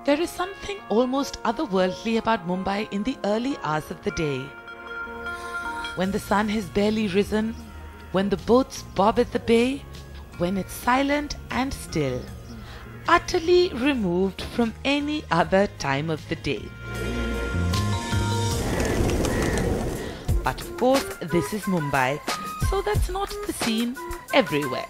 There is something almost otherworldly about Mumbai in the early hours of the day. When the sun has barely risen, when the boats bob at the bay, when it's silent and still, utterly removed from any other time of the day. But of course, this is Mumbai, so that's not the scene everywhere.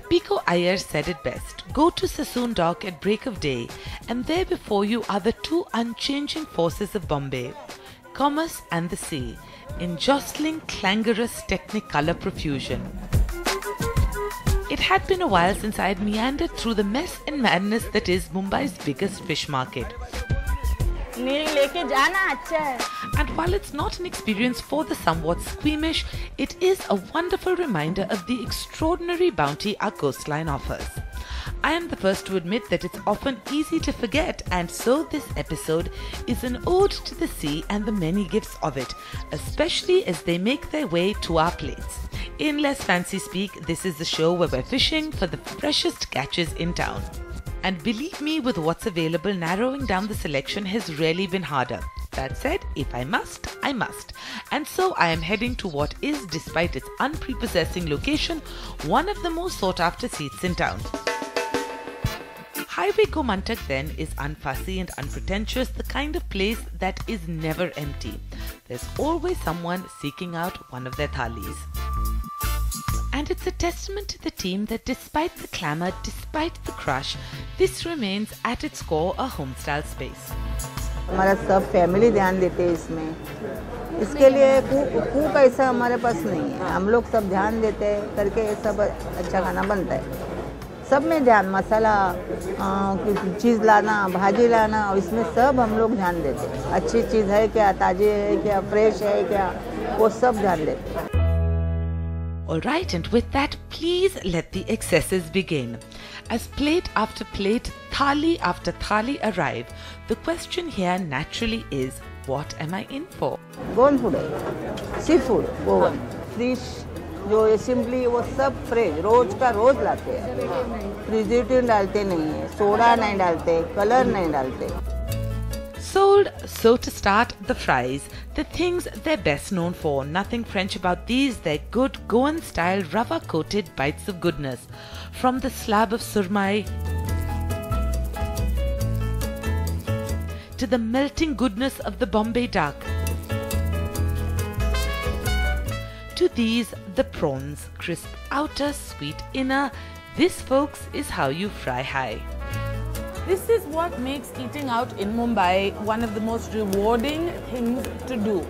Pico Iyer said it best. Go to Sassoon Dock at break of day, and there before you are the two unchanging forces of Bombay, commerce and the sea, in jostling, clangorous technicolor profusion. It had been a while since I had meandered through the mess and madness that is Mumbai's biggest fish market. And while it's not an experience for the somewhat squeamish, it is a wonderful reminder of the extraordinary bounty our coastline offers. I am the first to admit that it's often easy to forget, and so this episode is an ode to the sea and the many gifts of it, especially as they make their way to our plates. In less fancy speak, this is the show where we're fishing for the freshest catches in town. And believe me, with what's available, narrowing down the selection has rarely been harder. That said, if I must, I must. And so I am heading to what is, despite its unprepossessing location, one of the most sought after seats in town. Highway Gomantak then is unfussy and unpretentious, the kind of place that is never empty. There's always someone seeking out one of their thalis. And it's a testament to the team that despite the clamour, despite the crush, this remains at its core a homestyle space. हमारा सब family ध्यान देते हैं इसमें, इसके लिए cook ऐसा हमारे पास नहीं है, हम लोग सब ध्यान देते हैं करके ये सब अच्छा खाना बनता है. सब में ध्यान, मसाला, चीज़ लाना, भाजी लाना, इसमें सब हम लोग ध्यान देते हैं. अच्छी चीज़ है क्या, ताज़ी है क्या, फ्रेश है क्या, वो सब ध्यान देते हैं. Alright, and with that, please let the excesses begin. As plate after plate, thali after thali arrive, the question here naturally is, what am I in for? Goan food है, सी फूड, गोवन, फिश, जो ये simply वो सब fresh, रोज का रोज लाते हैं, preservative डालते नहीं है, सोडा नहीं डालते, कलर नहीं डालते. Sold, so to start, the fries, the things they're best known for. Nothing French about these, they're good Goan-style rava-coated bites of goodness. From the slab of surmai to the melting goodness of the Bombay duck, to these, the prawns, crisp outer, sweet inner. This, folks, is how you fry high. This is what makes eating out in Mumbai one of the most rewarding things to do.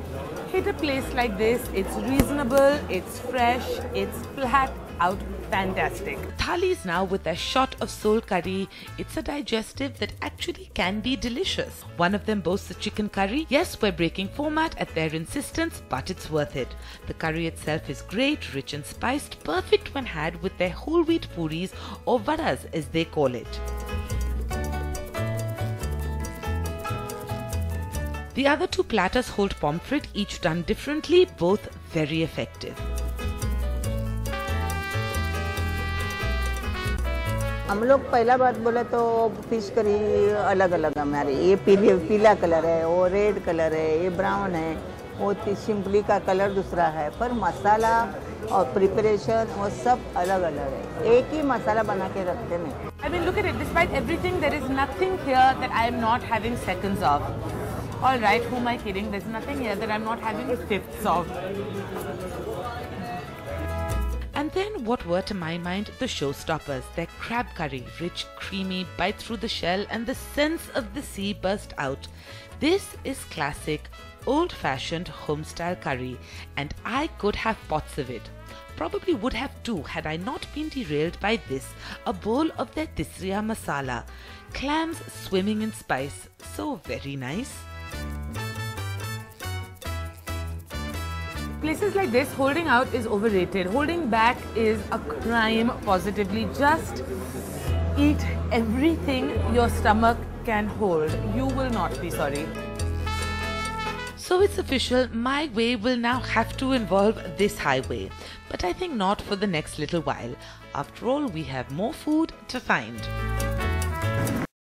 Hit a place like this, it's reasonable, it's fresh, it's flat out fantastic. Thalis now with a shot of soul curry, it's a digestive that actually can be delicious. One of them boasts a chicken curry. Yes, we're breaking format at their insistence, but it's worth it. The curry itself is great, rich and spiced, perfect when had with their whole wheat puris or vadas as they call it. The other two platters hold pomfret, each done differently, both very effective. हम लोग पहला बात बोले तो fish curry अलग अलग हमारे, ये पीला कलर है, वो रेड कलर है, ये ब्राउन है, वो सिंपली का कलर दूसरा है, पर मसाला और प्रिपरेशन वो सब अलग अलग है, एक ही मसाला बना के रखते हैं. I mean, look at it, despite everything, there is nothing here that I am not having seconds of. Alright, who am I kidding? There's nothing here that I'm not having fifths of. And then what were to my mind the showstoppers, their crab curry, rich, creamy, bite through the shell and the sense of the sea burst out. This is classic, old-fashioned home-style curry, and I could have pots of it. Probably would have too had I not been derailed by this, a bowl of their tisriya masala. Clams swimming in spice, so very nice. Places like this, holding out is overrated. Holding back is a crime positively. Just eat everything your stomach can hold. You will not be sorry. So it's official, my way will now have to involve this highway. But I think not for the next little while. After all, we have more food to find.